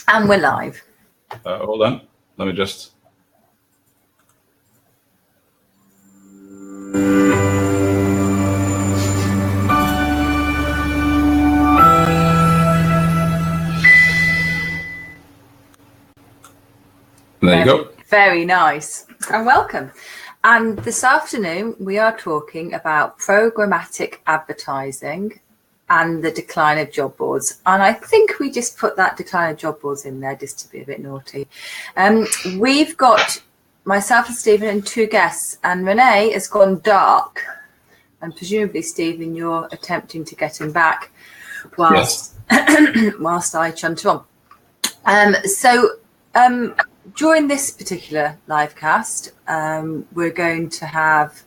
And we're live. Hold on. Let me just... There you go. Very nice. And welcome. And this afternoon, we are talking about programmatic advertising and the decline of job boards. And I think we just put that decline of job boards in there just to be a bit naughty. We've got myself and Stephen and two guests, and Renee has gone dark. And presumably, Stephen, you're attempting to get him back whilst, whilst I chunt on. During this particular live cast, we're going to have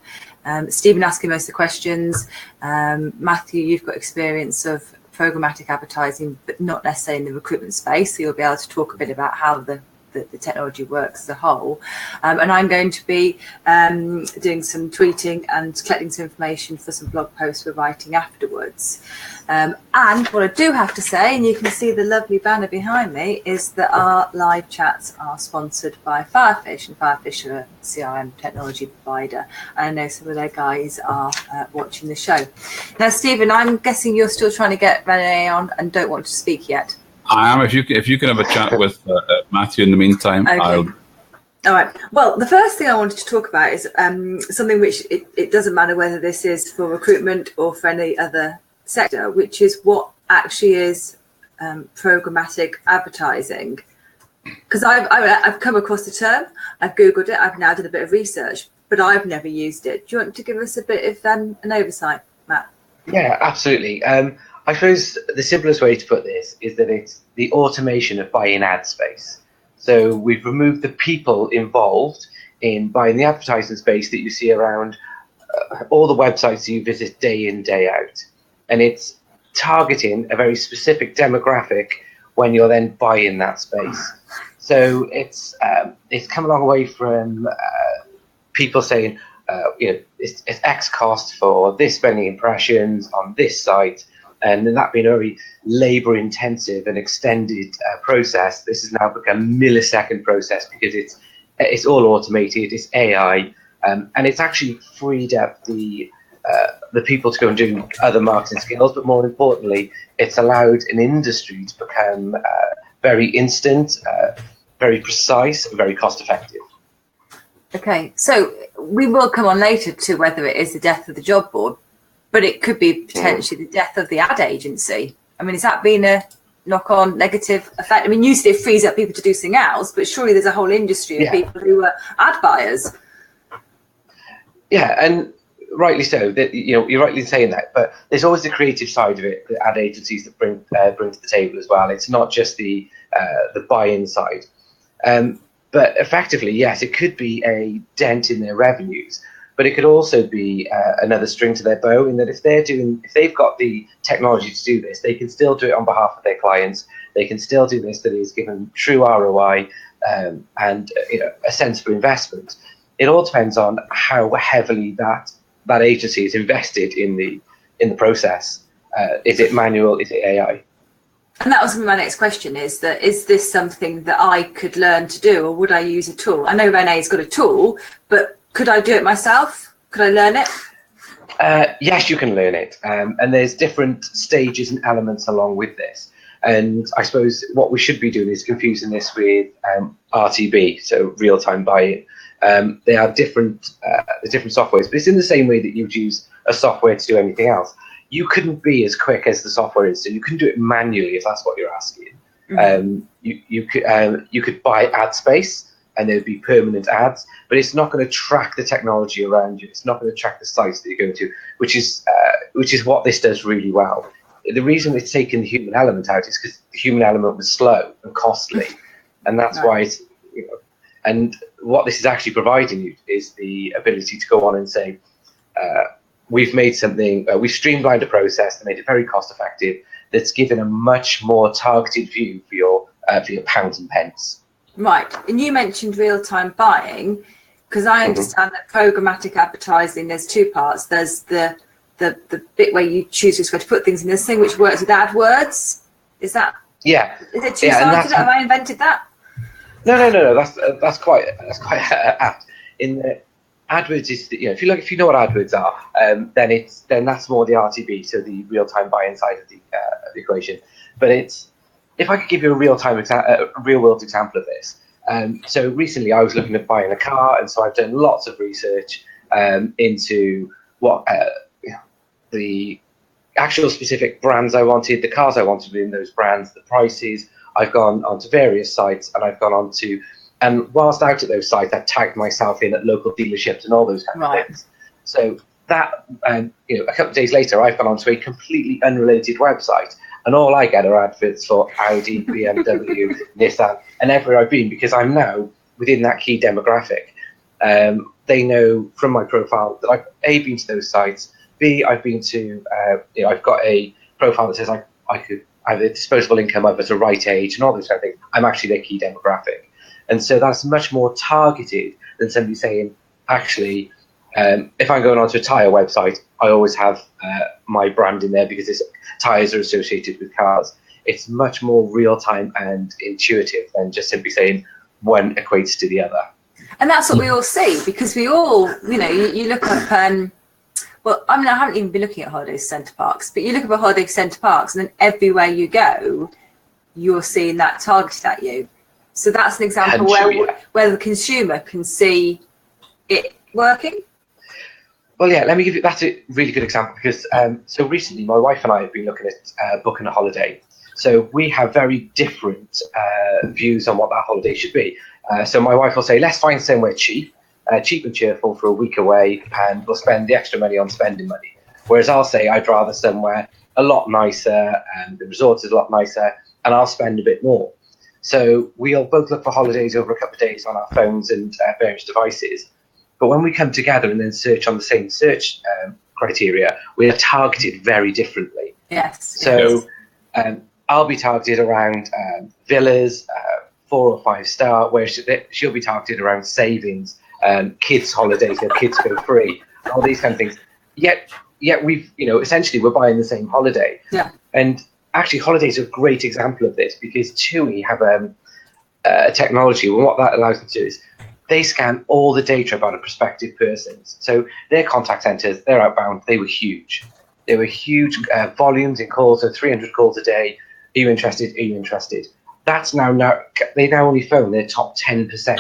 Stephen asking most of the questions. Matthew, you've got experience of programmatic advertising, but not necessarily in the recruitment space, so you'll be able to talk a bit about how the technology works as a whole. And I'm going to be doing some tweeting and collecting some information for some blog posts we're writing afterwards. And what I do have to say, and you can see the lovely banner behind me, is that our live chats are sponsored by Firefish, and Firefish are a CRM technology provider. And I know some of their guys are watching the show. Now, Stephen, I'm guessing you're still trying to get Renee on and don't want to speak yet. I am. If you can have a chat with Matthew in the meantime, okay. I'll... All right. Well, the first thing I wanted to talk about is something which it doesn't matter whether this is for recruitment or for any other sector, which is what actually is programmatic advertising. Because I've come across the term, I've Googled it, I've now done a bit of research, but I've never used it. Do you want to give us a bit of an oversight, Matt? Yeah, absolutely. I suppose the simplest way to put this is that it's the automation of buying ad space. So we've removed the people involved in buying the advertising space that you see around all the websites you visit day in, day out. And it's targeting a very specific demographic when you're then buying that space. So it's come a long way from people saying, it's X cost for this many impressions on this site. And then that being a very labor-intensive and extended process, this has now become a millisecond process because it's all automated, it's AI, and it's actually freed up the people to go and do other marketing skills. But more importantly, it's allowed an industry to become very instant, very precise, and very cost-effective. Okay, so we will come on later to whether it is the death of the job board, but it could be potentially the death of the ad agency. I mean, has that been a knock-on negative effect? I mean, usually it frees up people to do something else, but surely there's a whole industry of people who are ad buyers. Yeah, and rightly so. That you're rightly saying that, but there's always the creative side of it that ad agencies that bring to the table as well. It's not just the buy-in side. But effectively, yes, it could be a dent in their revenues. But it could also be another string to their bow in that if they've got the technology to do this, they can still do it on behalf of their clients. They can still do this that is given true ROI and a sensible investment. It all depends on how heavily that agency is invested in the process. Is it manual? Is it AI? And that was my next question: is this something that I could learn to do, or would I use a tool? I know Renee's got a tool, but could I do it myself? Could I learn it? Yes, you can learn it. And there's different stages and elements along with this. And I suppose what we should be doing is confusing this with RTB, so real-time buy-in. They are different softwares, but it's in the same way that you'd use a software to do anything else. You couldn't be as quick as the software is, so you couldn't do it manually if that's what you're asking. Mm-hmm. You could buy ad space, and there'd be permanent ads, but it's not going to track the technology around you. It's not going to track the sites that you're going to, which is what this does really well. The reason it's taken the human element out is because the human element was slow and costly, and that's why it's, and what this is actually providing you is the ability to go on and say, we've made something, we've streamlined a process that made it very cost effective, that's given a much more targeted view for your pounds and pence. Right, and you mentioned real-time buying, because I understand that programmatic advertising, there's two parts. There's the bit where you choose which way to put things in, this thing which works with AdWords. Is that Yeah. Is it two-sided? Have I invented that? No. That's quite apt. In the AdWords is, if you know what AdWords are, then that's more the RTB, so the real-time buy-in side of the equation. But if I could give you a real-world example of this. So recently I was looking at buying a car, and so I've done lots of research into what the actual specific brands I wanted, the cars I wanted in those brands, the prices. I've gone onto various sites, and whilst out at those sites, I've tagged myself in at local dealerships and all those kind of things. So that, a couple of days later, I've gone onto a completely unrelated website, and all I get are adverts for Audi, BMW, Nissan, and everywhere I've been, because I'm now within that key demographic. They know from my profile that I've A, been to those sites, B, I've been to, I've got a profile that says I have a disposable income, I'm at the right age, and all those kind of things. I'm actually their key demographic. And so that's much more targeted than somebody saying, actually, if I'm going onto a tyre website, I always have my brand in there because tyres are associated with cars. It's much more real-time and intuitive than just simply saying one equates to the other. And that's what we all see, because we all, you look up, well, I haven't even been looking at holiday centre parks, but you look at a holiday centre parks, and then everywhere you go, you're seeing that targeted at you. So that's an example where the consumer can see it working. Well, yeah, let me give you, that's a really good example, because so recently my wife and I have been looking at booking a holiday. So we have very different views on what that holiday should be. So my wife will say, let's find somewhere cheap and cheerful for a week away, and we'll spend the extra money on spending money. Whereas I'll say I'd rather somewhere a lot nicer, and the resort is a lot nicer, and I'll spend a bit more. So we'll both look for holidays over a couple of days on our phones and various devices. But when we come together and then search on the same search criteria, we are targeted very differently. Yes. So I'll be targeted around villas, 4 or 5 star, where she'll be targeted around savings, kids' holidays, where kids go free, all these kind of things. Yet we've, essentially we're buying the same holiday. Yeah. And actually, holidays are a great example of this, because TUI have a technology, and what that allows them to do is they scan all the data about a prospective person. So their contact centres, they're outbound, they were huge. They were huge volumes in calls, so 300 calls a day. Are you interested? Are you interested? That's now they now only phone their top 10%,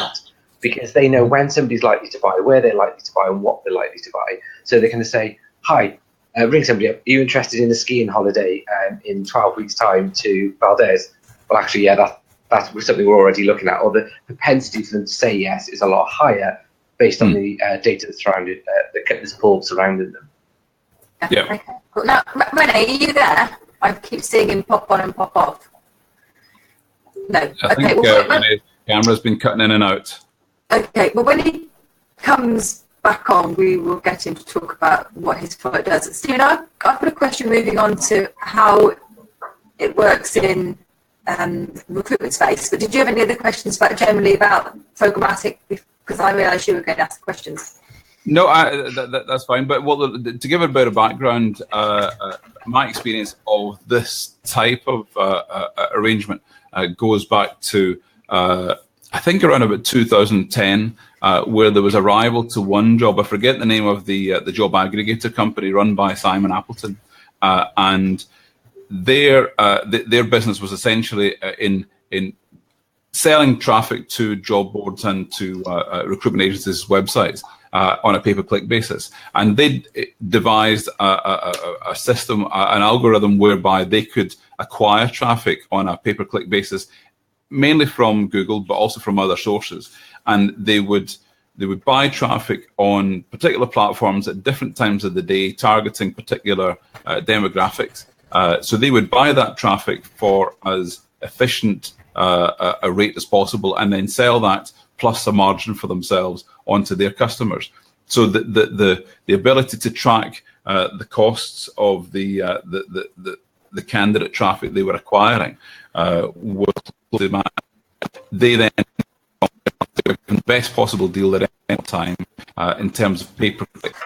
because they know when somebody's likely to buy, where they're likely to buy, and what they're likely to buy. So they're going to say, hi, ring somebody up. Are you interested in a skiing holiday in 12 weeks' time to Valdez? Well, actually, yeah, that's something we're already looking at. Or the propensity for them to say yes is a lot higher based on the data that's surrounded, the support surrounding them. Yeah. Okay. Cool. Now, Renee, are you there? I keep seeing him pop on and pop off. No. I think Renee's camera's been cutting in and out. Okay. Well, when he comes back on, we will get him to talk about what his product does. Stephen, I've got a question moving on to how it works in recruitment space. But did you have any other questions generally about programmatic? Because I realised you were going to ask questions. No, that's fine. But to give a bit of background, my experience of this type of arrangement goes back to, I think, around about 2010, where there was a rival to one job. I forget the name of the job aggregator company run by Simon Appleton, and their business was essentially in selling traffic to job boards and to recruitment agencies' websites on a pay-per-click basis. And they devised a system, an algorithm whereby they could acquire traffic on a pay-per-click basis, mainly from Google, but also from other sources. And they would buy traffic on particular platforms at different times of the day, targeting particular demographics. So they would buy that traffic for as efficient a rate as possible, and then sell that plus a margin for themselves onto their customers. So the ability to track the costs of the candidate traffic they were acquiring was they then the best possible deal at any time in terms of pay per click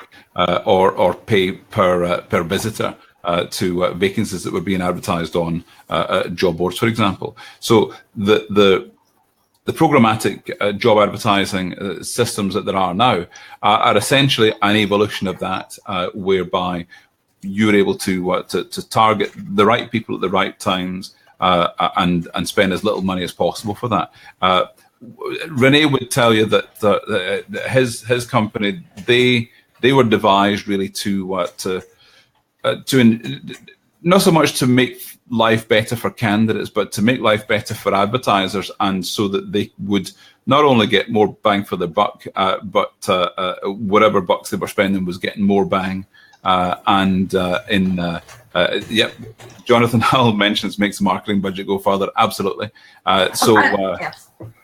or pay per visitor. to vacancies that were being advertised on job boards, for example. So the programmatic job advertising systems that there are now are essentially an evolution of that, whereby you're able to target the right people at the right times and spend as little money as possible for that. Renee would tell you that his company, they were devised really to not so much to make life better for candidates, but to make life better for advertisers, and so that they would not only get more bang for their buck, but whatever bucks they were spending was getting more bang. Jonathan Hull mentions makes the marketing budget go further. Absolutely. Yes.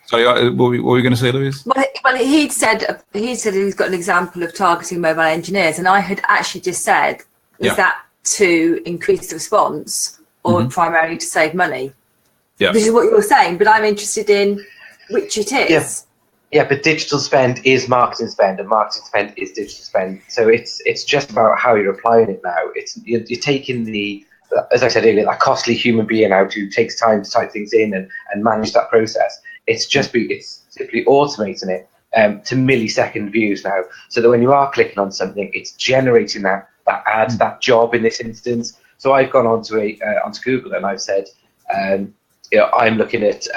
Sorry, what were you going to say, Louise? Well, he said he's got an example of targeting mobile engineers, and I had actually just said, is that to increase the response or primarily to save money? Yeah. This is what you're saying, but I'm interested in which it is. Yeah, but digital spend is marketing spend, and marketing spend is digital spend. So it's just about how you're applying it now. You're taking the, as I said earlier, that costly human being out who takes time to type things in and manage that process. It's simply automating it to millisecond views now, so that when you are clicking on something, it's generating that ad, that job in this instance. So I've gone onto Google and I've said, I'm looking at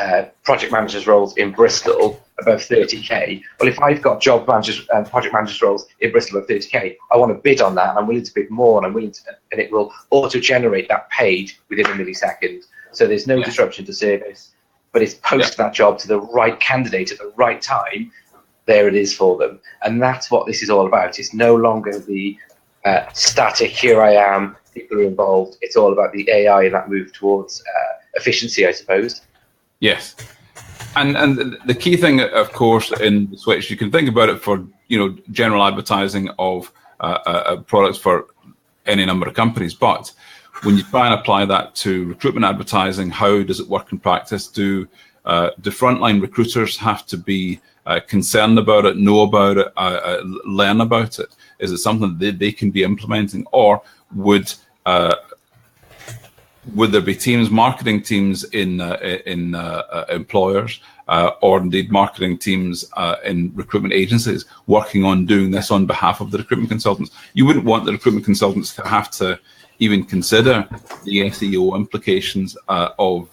project managers roles in Bristol above 30k. Well, if I've got project managers roles in Bristol above 30k, I want to bid on that, and I'm willing to bid more, and and it will auto-generate that page within a millisecond. So there's no disruption to service, but it's posted that job to the right candidate at the right time. There it is for them, and that's what this is all about. It's no longer the static, here I am, people are involved. It's all about the AI and that move towards efficiency, I suppose. Yes. And the key thing, of course, in the switch, you can think about it for general advertising of products for any number of companies. But when you try and apply that to recruitment advertising, how does it work in practice? Do frontline recruiters have to be concerned about it, know about it, learn about it? Is it something that they can be implementing, or would there be teams, marketing teams in employers, or indeed marketing teams in recruitment agencies working on doing this on behalf of the recruitment consultants? You wouldn't want the recruitment consultants to have to even consider the SEO implications of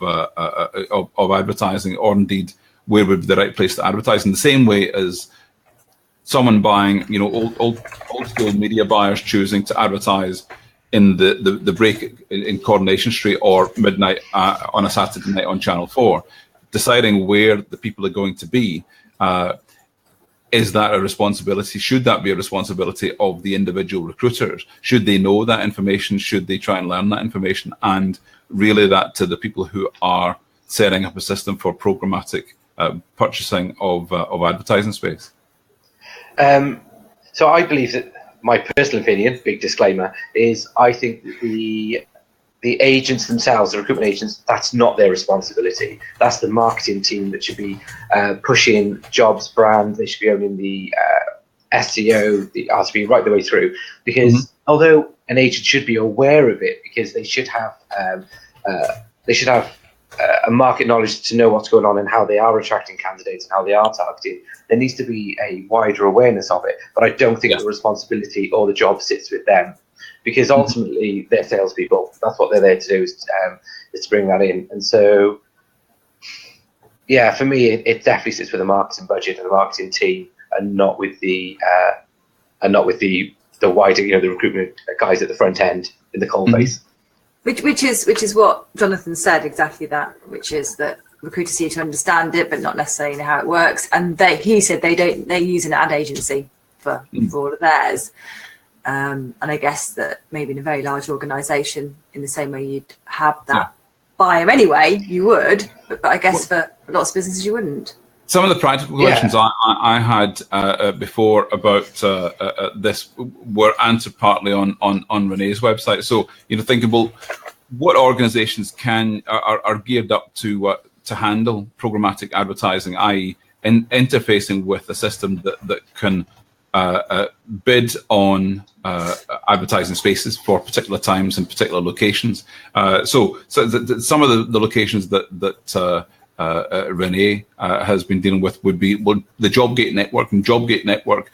advertising, or indeed where would be the right place to advertise. In the same way as someone buying, old school media buyers choosing to advertise in the break in Coronation Street or midnight on a Saturday night on Channel 4, deciding where the people are going to be. Is that a responsibility? Should that be a responsibility of the individual recruiters? Should they know that information? Should they try and learn that information and relay that to the people who are setting up a system for programmatic purchasing of advertising space? So I believe that, my personal opinion, big disclaimer, is I think that the agents themselves, the recruitment agents, that's not their responsibility. That's the marketing team that should be pushing jobs, brand. They should be owning the SEO, the RTB right the way through. Because although an agent should be aware of it, because they should have a market knowledge to know what's going on and how they are attracting candidates and how they are targeting, there needs to be a wider awareness of it. But I don't think the responsibility or the job sits with them, because ultimately they're salespeople. That's what they're there to do, is to bring that in. And so, for me, it definitely sits with the marketing budget and the marketing team, and not with the wider, the recruitment guys at the front end in the coal face. Which is what Jonathan said, exactly that, which is that recruiters need to understand it, but not necessarily know how it works. And he said they use an ad agency for all of theirs. And I guess that maybe in a very large organisation, in the same way you'd have that buyer anyway, you would, but I guess for lots of businesses you wouldn't. Some of the practical questions I had before about this were answered partly on Renee's website. So, thinking, well, what organisations are geared up to handle programmatic advertising, i.e., interfacing with a system that can bid on advertising spaces for particular times and particular locations. So some of the locations that Renee has been dealing with would be the JobGate network, and JobGate network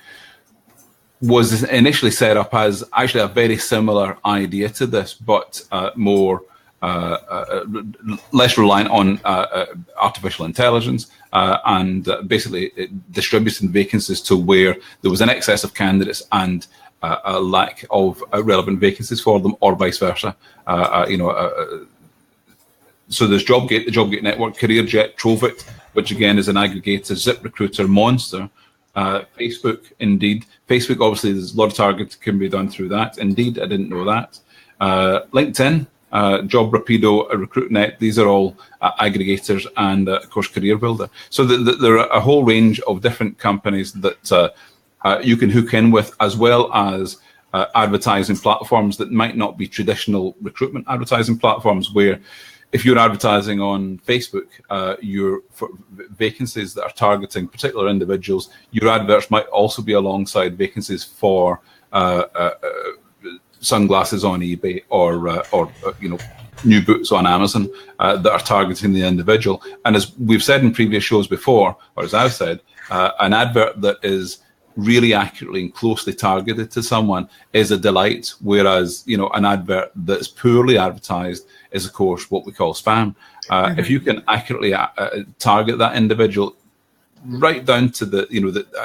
was initially set up as actually a very similar idea to this, but more less reliant on artificial intelligence, and basically distributing vacancies to where there was an excess of candidates and a lack of relevant vacancies for them, or vice versa. So there's JobGate, the JobGate network, CareerJet, Trovit, which again is an aggregator, ZipRecruiter, Monster, Facebook, Indeed. Facebook, obviously, there's a lot of targeting can be done through that. Indeed, I didn't know that. LinkedIn, Job Rapido, RecruitNet, these are all aggregators, and of course Career Builder. So there are a whole range of different companies that you can hook in with, as well as advertising platforms that might not be traditional recruitment advertising platforms, where if you're advertising on Facebook, for vacancies that are targeting particular individuals, your adverts might also be alongside vacancies for sunglasses on eBay, or new boots on Amazon that are targeting the individual. And as we've said in previous shows before, or as I've said, an advert that is really accurately and closely targeted to someone is a delight, whereas an advert that's poorly advertised is, of course, what we call spam. If you can accurately target that individual right down to the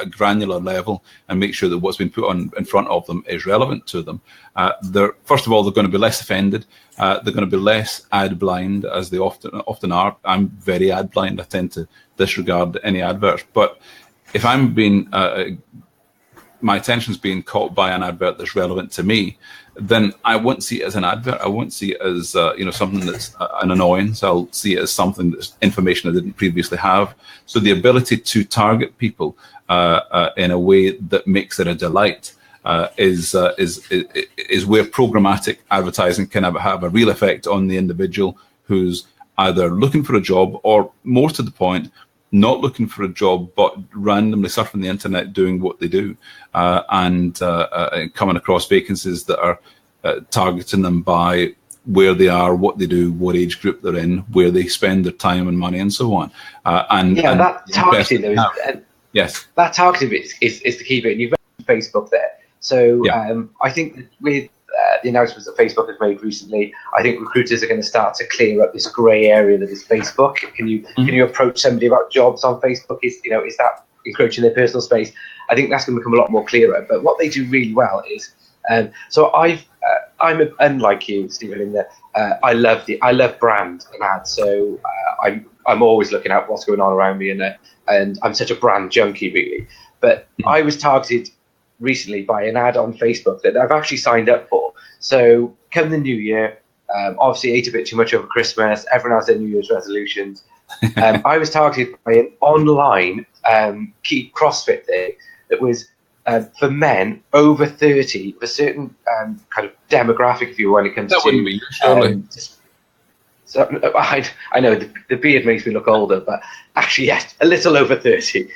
granular level, and make sure that what's been put on in front of them is relevant to them, first of all, they're going to be less offended. They're going to be less ad blind, as they often are. I'm very ad blind. I tend to disregard any adverts. But if I'm being my attention's being caught by an advert that's relevant to me, then I won't see it as an advert. I won't see it as something that's an annoyance. I'll see it as something that's information I didn't previously have. So the ability to target people in a way that makes it a delight is where programmatic advertising can have a real effect on the individual who's either looking for a job, or more to the point, not looking for a job, but randomly surfing the internet doing what they do, and coming across vacancies that are targeting them by where they are, what they do, what age group they're in, where they spend their time and money, and so on. That targeting, though, yes, that targeting bit is the key bit. And you've mentioned Facebook there. So I think that with the announcements that Facebook has made recently, I think recruiters are going to start to clear up this grey area that is Facebook. Can you approach somebody about jobs on Facebook? Is that encroaching their personal space? I think that's going to become a lot more clearer. But what they do really well is, so I'm unlike you, Stephen, in that I love brand and ads. So I'm always looking at what's going on around me, and I'm such a brand junkie, really. But I was targeted recently by an ad on Facebook that I've actually signed up for. So come the new year, obviously ate a bit too much over Christmas, everyone has their New Year's resolutions. I was targeted by an online key CrossFit thing that was for men over 30, of a certain kind of demographic, if you will, when it comes that to... wouldn't be, surely. So I know the beard makes me look older, but actually, yes, a little over 30.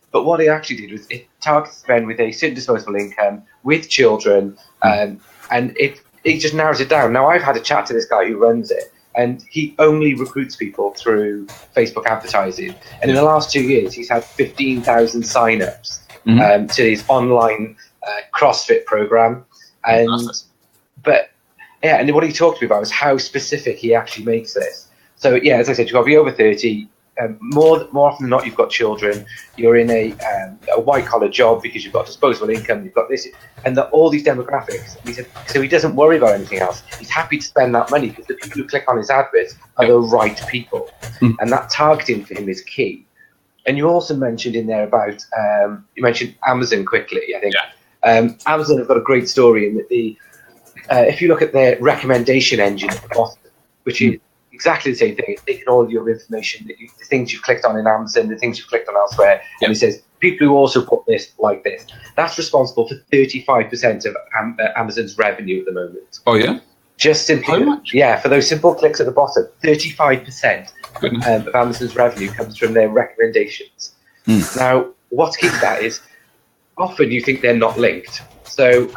But what it actually did was it targets men with a certain disposable income, with children, and it just narrows it down. Now, I've had a chat to this guy who runs it, and he only recruits people through Facebook advertising. And in the last 2 years, he's had 15,000 sign-ups to his online CrossFit program. And what he talked to me about was how specific he actually makes this. So, yeah, as I said, you've got to be over 30. More often than not, you've got children. You're in a white-collar job because you've got disposable income. You've got this, and all these demographics. He said, so he doesn't worry about anything else. He's happy to spend that money because the people who click on his adverts are the right people, and that targeting for him is key. And you also mentioned in there about you mentioned Amazon quickly. I think Amazon have got a great story in that if you look at their recommendation engine at the bottom, which is exactly the same thing. It's taking all your information, the things you've clicked on in Amazon, the things you've clicked on elsewhere, and it says people who also put this like this. That's responsible for 35% of Amazon's revenue at the moment. Oh yeah, just simply. How much? Yeah, for those simple clicks at the bottom, 35% of Amazon's revenue comes from their recommendations. Now, what's key to that is often you think they're not linked. So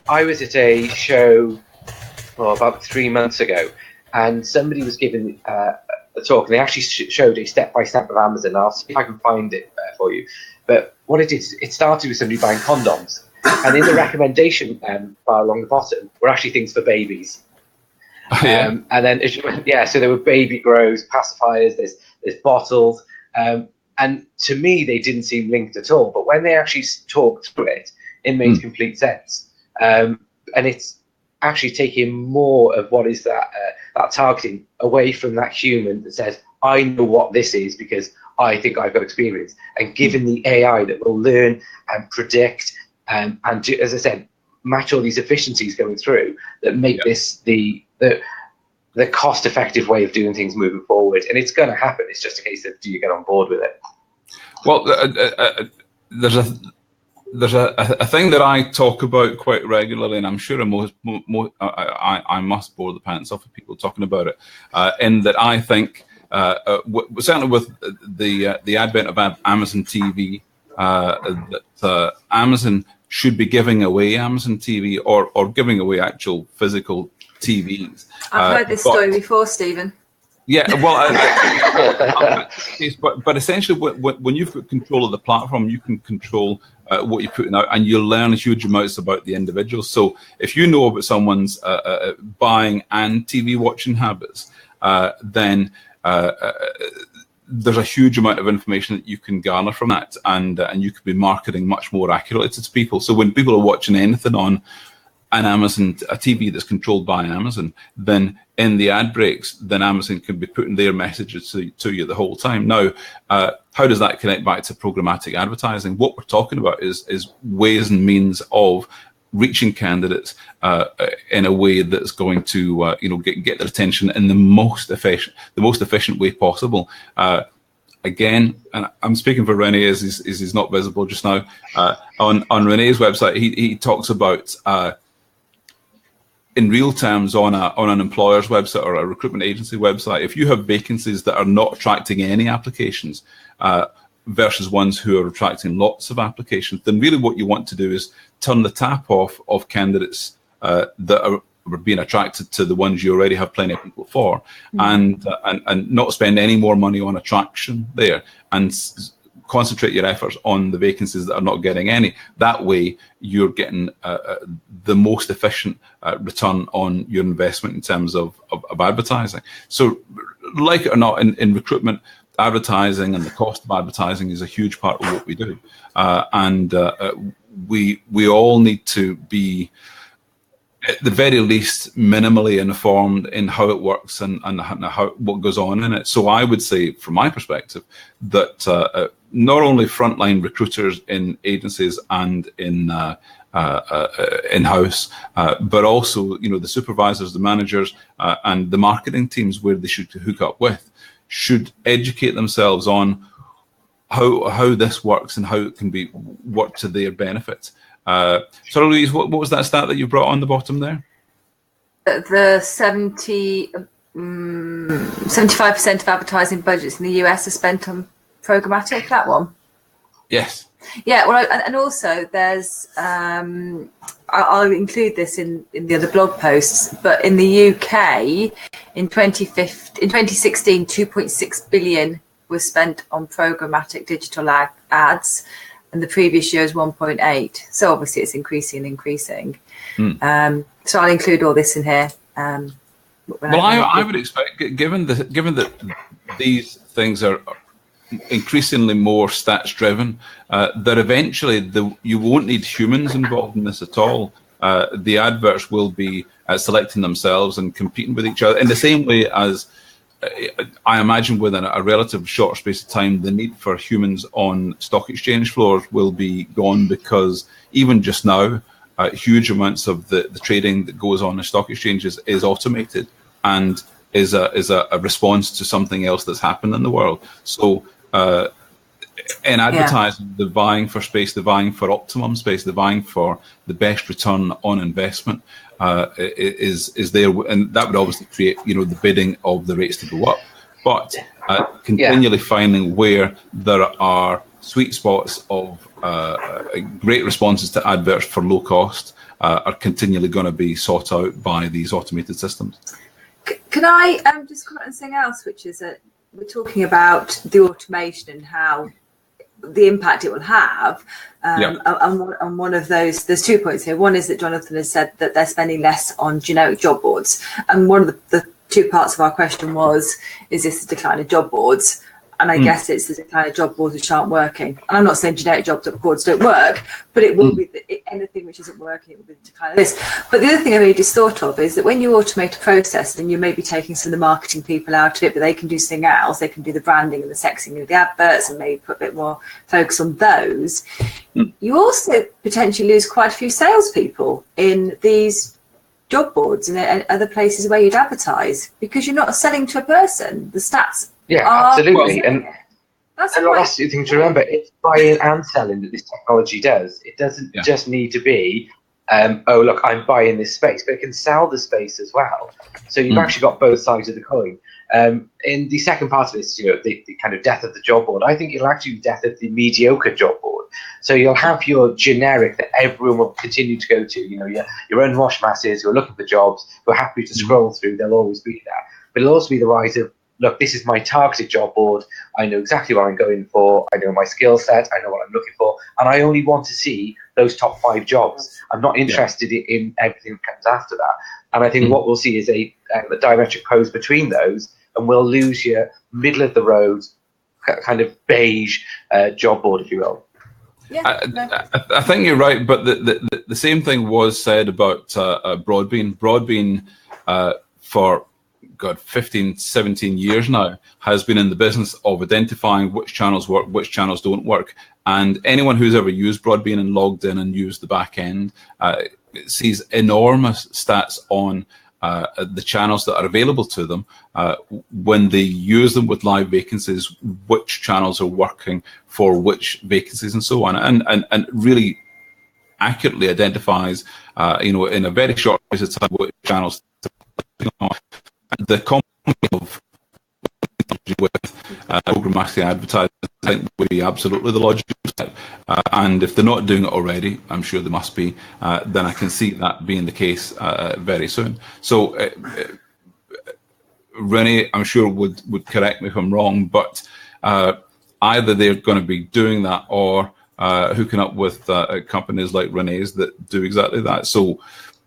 I was at a show about 3 months ago, and somebody was giving a talk, and they actually showed a step-by-step of Amazon. I'll see if I can find it for you. But what it is, it started with somebody buying condoms, and in the recommendation bar along the bottom were actually things for babies. And then, so there were baby grows, pacifiers, there's bottles, and to me they didn't seem linked at all. But when they actually talked through it, it made complete sense. And it's actually taking more of what is that targeting away from that human that says, I know what this is because I think I've got experience, and given the AI that will learn and predict and as I said, match all these efficiencies going through that make this the cost-effective way of doing things moving forward. And it's going to happen. It's just a case of, do you get on board with it? Well, there's a thing that I talk about quite regularly, and I'm sure I must bore the pants off of people talking about it, in that I think, certainly with the advent of Amazon TV, that Amazon should be giving away Amazon TV or giving away actual physical TVs. I've heard this story before, Stephen. Yeah, well, but essentially, when you've got control of the platform, you can control what you're putting out, and you learn huge amounts about the individual. So if you know about someone's buying and TV watching habits, then there's a huge amount of information that you can garner from that, and you could be marketing much more accurately to people. So when people are watching anything on an Amazon, a TV that's controlled by Amazon, then in the ad breaks, then Amazon can be putting their messages to you the whole time. Now, how does that connect back to programmatic advertising? What we're talking about is ways and means of reaching candidates in a way that's going to get their attention in the most efficient way possible. Again, and I'm speaking for Renee as he's not visible just now. On Renee's website, he talks about in real terms on an employer's website or a recruitment agency website, if you have vacancies that are not attracting any applications versus ones who are attracting lots of applications, then really what you want to do is turn the tap off of candidates that are being attracted to the ones you already have plenty of people for, and not spend any more money on attraction there, and concentrate your efforts on the vacancies that are not getting any. That way you're getting the most efficient return on your investment in terms of advertising. So like it or not, in recruitment, advertising and the cost of advertising is a huge part of what we do. And we all need to be, at the very least, minimally informed in how it works and what goes on in it. So I would say, from my perspective, that not only frontline recruiters in agencies and in in-house, but also the supervisors, the managers, and the marketing teams where they should hook up with, should educate themselves on how this works and how it can be worked to their benefit. So Louise, what was that stat that you brought on the bottom there? The 75% of advertising budgets in the US are spent on programmatic, that one? Yes. Yeah, well, and also there's, I'll include this in the other blog posts, but in the UK in 2016, 2.6 billion was spent on programmatic digital ads, and the previous year is 1.8. So obviously it's increasing. So I'll include all this in here. Well, I would expect, given that these things are increasingly more stats driven, that eventually you won't need humans involved in this at all. The adverts will be selecting themselves and competing with each other in the same way as I imagine within a relative short space of time, the need for humans on stock exchange floors will be gone, because even just now, huge amounts of the trading that goes on in stock exchanges is automated and is a response to something else that's happened in the world. So in advertising, the vying for space, the vying for optimum space, the vying for the best return on investment is there, and that would obviously create the bidding of the rates to go up. but continually finding where there are sweet spots of great responses to adverts for low cost are continually going to be sought out by these automated systems. Can I just comment on something else, which is that we're talking about the automation and how the impact it will have. And one of those, there's 2 points here. One is that Jonathan has said that they're spending less on generic job boards. And one of the 2 parts of our question was, is this a decline of job boards? And I guess it's the decline of job boards which aren't working. And I'm not saying generic job boards don't work, but it will be anything which isn't working, it will be the decline of this. But the other thing I really just thought of is that when you automate a process, and you may be taking some of the marketing people out of it, but they can do something else. They can do the branding and the sexing of the adverts and maybe put a bit more focus on those. You also potentially lose quite a few salespeople in these job boards and other places where you'd advertise, because you're not selling to a person. The stats. Yeah, absolutely. And that's the last thing to remember, it's buying and selling that this technology does. It doesn't just need to be, oh, look, I'm buying this space, but it can sell the space as well. So you've actually got both sides of the coin. In the second part of this, the kind of death of the job board, I think it'll actually be death of the mediocre job board. So you'll have your generic that everyone will continue to go to, your unwashed masses who are looking for jobs, who are happy to scroll through, they'll always be there. But it'll also be the rise of, look, this is my targeted job board. I know exactly what I'm going for. I know my skill set. I know what I'm looking for. And I only want to see those top 5 jobs. I'm not interested in everything that comes after that. And I think what we'll see is a diametric pose between those, and we'll lose your middle of the road kind of beige job board, if you will. I think you're right, but the same thing was said about Broadbean. Broadbean for 15, 17 years now has been in the business of identifying which channels work, which channels don't work. And anyone who's ever used Broadbean and logged in and used the back end sees enormous stats on the channels that are available to them when they use them with live vacancies, which channels are working for which vacancies and so on, and really accurately identifies, in a very short period of time, which channels to the combination of with programmatic advertising, I think, would be absolutely the logical step. And if they're not doing it already, I'm sure they must be. Then I can see that being the case very soon. So Renee, I'm sure would correct me if I'm wrong, but either they're going to be doing that or hooking up with companies like Renee's that do exactly that. So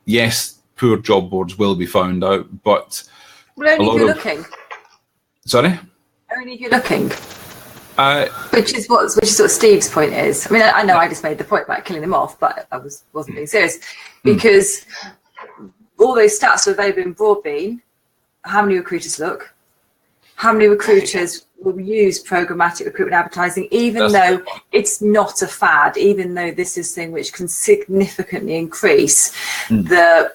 yes, poor job boards will be found out, but only if you're looking. Sorry? Only if you're looking. Which is what Steve's point is. I mean, I know I just made the point about killing them off, but I wasn't being serious, because all those stats are available in Broadbean. How many recruiters look? How many recruiters will use programmatic recruitment advertising, even though it's not a fad, even though this is a thing which can significantly increase the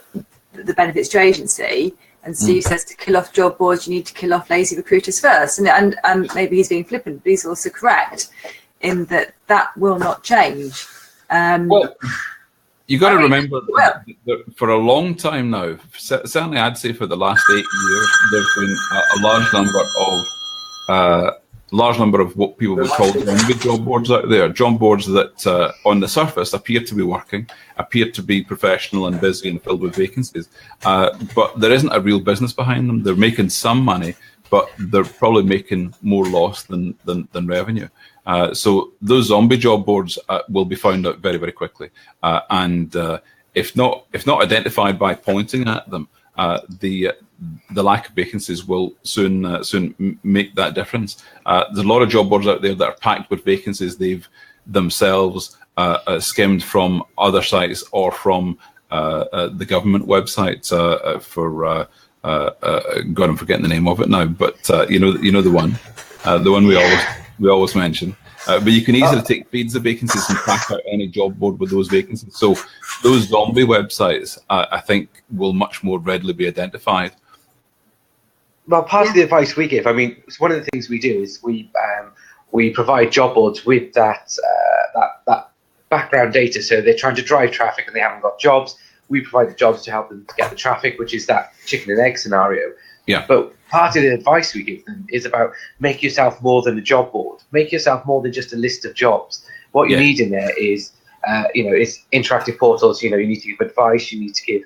benefits to agency? And Steve says to kill off job boards, you need to kill off lazy recruiters first. And maybe he's being flippant, but he's also correct in that will not change. Well, you got to remember that for a long time now, certainly I'd say for the last 8 years, there's been a large number of what people would call zombie job boards out there. Job boards that on the surface appear to be working, appear to be professional and busy and filled with vacancies, but there isn't a real business behind them. They're making some money, but they're probably making more loss than revenue. So those zombie job boards will be found out very, very quickly. And if not identified by pointing at them, the lack of vacancies will soon make that difference. There's a lot of job boards out there that are packed with vacancies they've themselves skimmed from other sites or from the government website for God, I'm forgetting the name of it now, but you know the one we always mention. But you can easily take feeds of vacancies and track out any job board with those vacancies. So those zombie websites, I think, will much more readily be identified. Well, part of the advice we give, I mean, one of the things we do is we provide job boards with that background data. So they're trying to drive traffic and they haven't got jobs. We provide the jobs to help them to get the traffic, which is that chicken and egg scenario. Yeah. But part of the advice we give them is about make yourself more than a job board. Make yourself more than just a list of jobs. What you need in there is, it's interactive portals. You need to give advice. You need to give.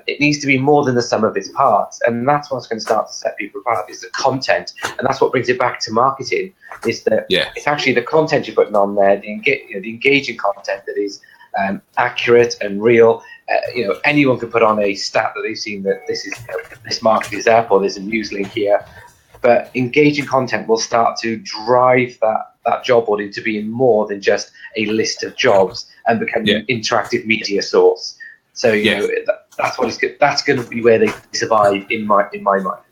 It needs to be more than the sum of its parts, and that's what's going to start to set people apart. Is the content, and that's what brings it back to marketing. Is that it's actually the content you're putting on there, the engaging content that is accurate and real. Anyone can put on a stat that they've seen that this market is up, or there's a news link here. But engaging content will start to drive that job board into being more than just a list of jobs and becoming an interactive media source. So that's what it's good. That's going to be where they survive in my mind.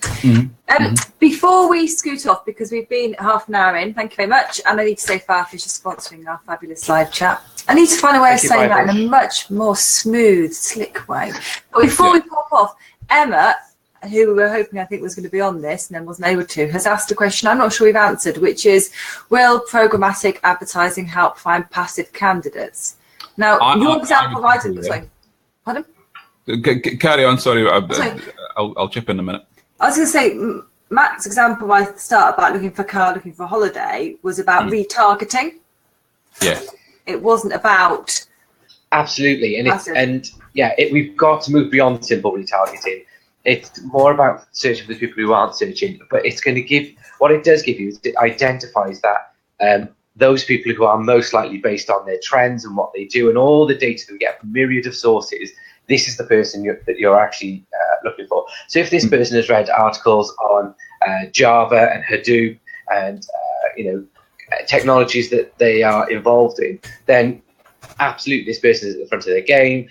Mm-hmm. Before we scoot off, because we've been half an hour in, thank you very much, and I need to say Firefish is sponsoring our fabulous live chat. I need to find a way of saying that in a much more smooth, slick way. But before we pop off, Emma, who we were hoping I think was going to be on this and then wasn't able to, has asked a question I'm not sure we've answered, which is, will programmatic advertising help find passive candidates? Now, your example, sorry, pardon? Carry on, sorry. I'll chip in a minute. I was going to say, Matt's example right at the start about looking for a car, looking for a holiday, was about retargeting. Yeah. It wasn't about... Absolutely. We've got to move beyond simple retargeting. It's more about searching for the people who aren't searching, but it's going to give... What it does give you is it identifies that those people who are most likely, based on their trends and what they do and all the data that we get from a myriad of sources, this is the person that you're actually looking for. So if this person has read articles on Java and Hadoop and technologies that they are involved in, then absolutely this person is at the front of their game.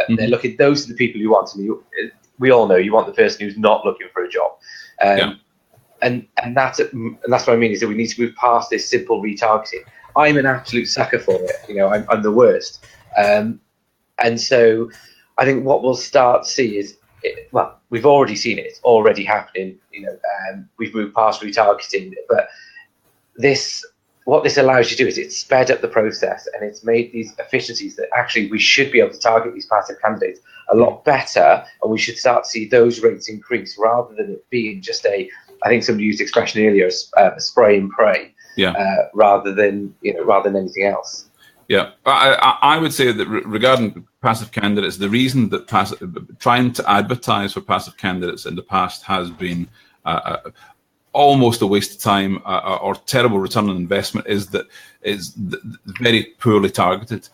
They're looking. Those are the people you want. We all know you want the person who's not looking for a job. And that's what I mean, is that we need to move past this simple retargeting. I'm an absolute sucker for it. I'm the worst. And so I think what we'll start to see is, we've already seen it. It's already happening. We've moved past retargeting, but what this allows you to do is it's sped up the process, and it's made these efficiencies that actually we should be able to target these passive candidates a lot better, and we should start to see those rates increase rather than it being just I think somebody used the expression earlier, spray and pray, rather than anything else. Yeah, I would say that regarding passive candidates, the reason that trying to advertise for passive candidates in the past has been almost a waste of time or terrible return on investment is that it's very poorly targeted.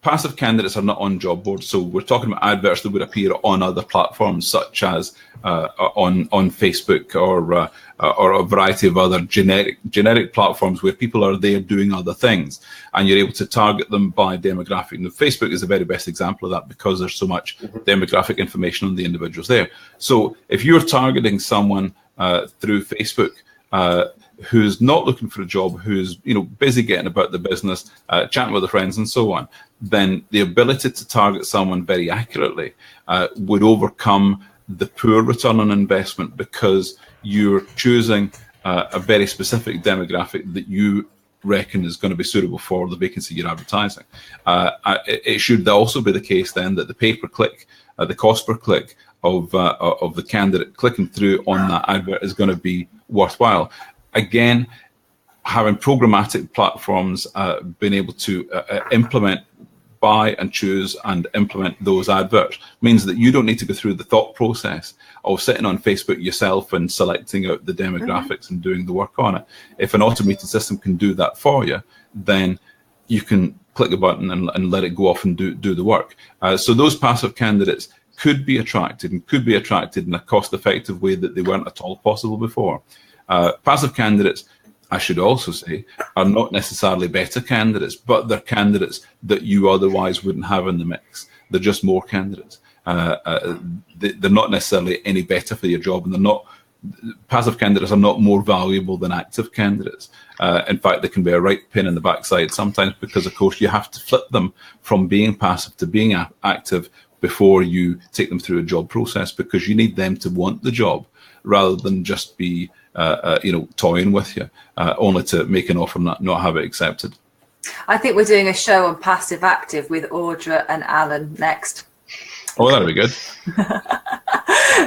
Passive candidates are not on job boards, so we're talking about adverts that would appear on other platforms such as on Facebook or a variety of other generic platforms where people are there doing other things, and you're able to target them by demographic. And Facebook is the very best example of that because there's so much demographic information on the individuals there. So if you're targeting someone through Facebook who's not looking for a job, who's busy getting about the business, chatting with their friends and so on, then the ability to target someone very accurately would overcome the poor return on investment because you're choosing a very specific demographic that you reckon is going to be suitable for the vacancy you're advertising. It should also be the case then that the pay-per-click, the cost per click of the candidate clicking through on that advert is going to be worthwhile. Again, having programmatic platforms being able to buy and choose and implement those adverts means that you don't need to go through the thought process of sitting on Facebook yourself and selecting out the demographics and doing the work on it. If an automated system can do that for you, then you can click a button and let it go off and do the work. So those passive candidates could be attracted in a cost-effective way that they weren't at all possible before. Passive candidates, I should also say, are not necessarily better candidates, but they're candidates that you otherwise wouldn't have in the mix. They're just more candidates. They're not necessarily any better for your job, and passive candidates are not more valuable than active candidates. In fact, they can be a right pain in the backside sometimes because, of course, you have to flip them from being passive to being active before you take them through a job process, because you need them to want the job rather than just be toying with you, only to make an offer and not have it accepted. I think we're doing a show on passive active with Audra and Alan next. Oh, that'd be good.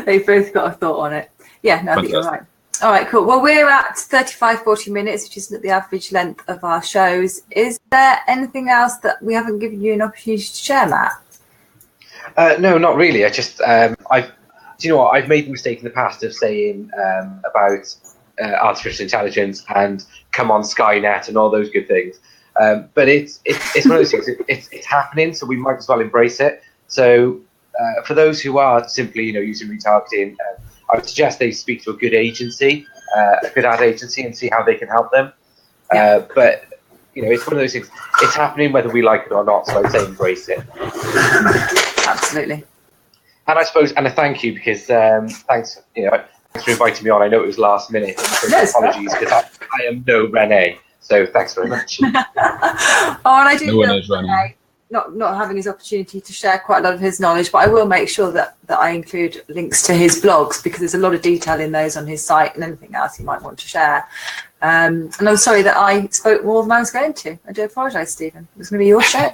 They've both got a thought on it. Yeah, no, I think you're right. All right, cool. Well, we're at 40 minutes, which isn't the average length of our shows. Is there anything else that we haven't given you an opportunity to share, Matt? No, not really. I just, do you know what? I've made the mistake in the past of saying about artificial intelligence and come on Skynet and all those good things. But it's one of those things. It's happening, so we might as well embrace it. So for those who are simply, using retargeting, I would suggest they speak to a good agency, a good ad agency, and see how they can help them. But it's one of those things. It's happening whether we like it or not. So I'd say embrace it. Absolutely. And I suppose, and a thank you, because thanks for inviting me on. I know it was last minute. So apologies, because I am no Renee. So thanks very much. And I do feel Renee not having his opportunity to share quite a lot of his knowledge, but I will make sure that I include links to his blogs, because there's a lot of detail in those on his site and anything else he might want to share. And I'm sorry that I spoke more than I was going to. I do apologise, Stephen. It was going to be your show.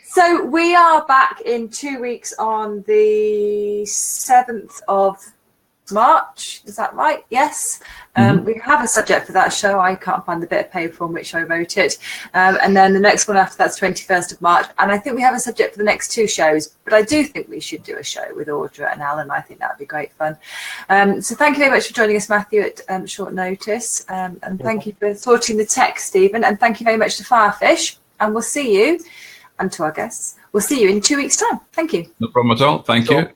So we are back in 2 weeks on the 7th of March. Is that right? Yes. We have a subject for that show. I can't find the bit of paper on which I wrote it. And then the next one after that's 21st of March. And I think we have a subject for the next 2 shows. But I do think we should do a show with Audra and Alan. I think that would be great fun. So thank you very much for joining us, Matthew, at short notice. And thank you for sorting the tech, Stephen. And thank you very much to Firefish. And we'll see you, and to our guests, we'll see you in 2 weeks' time. Thank you. No problem at all. Thank you.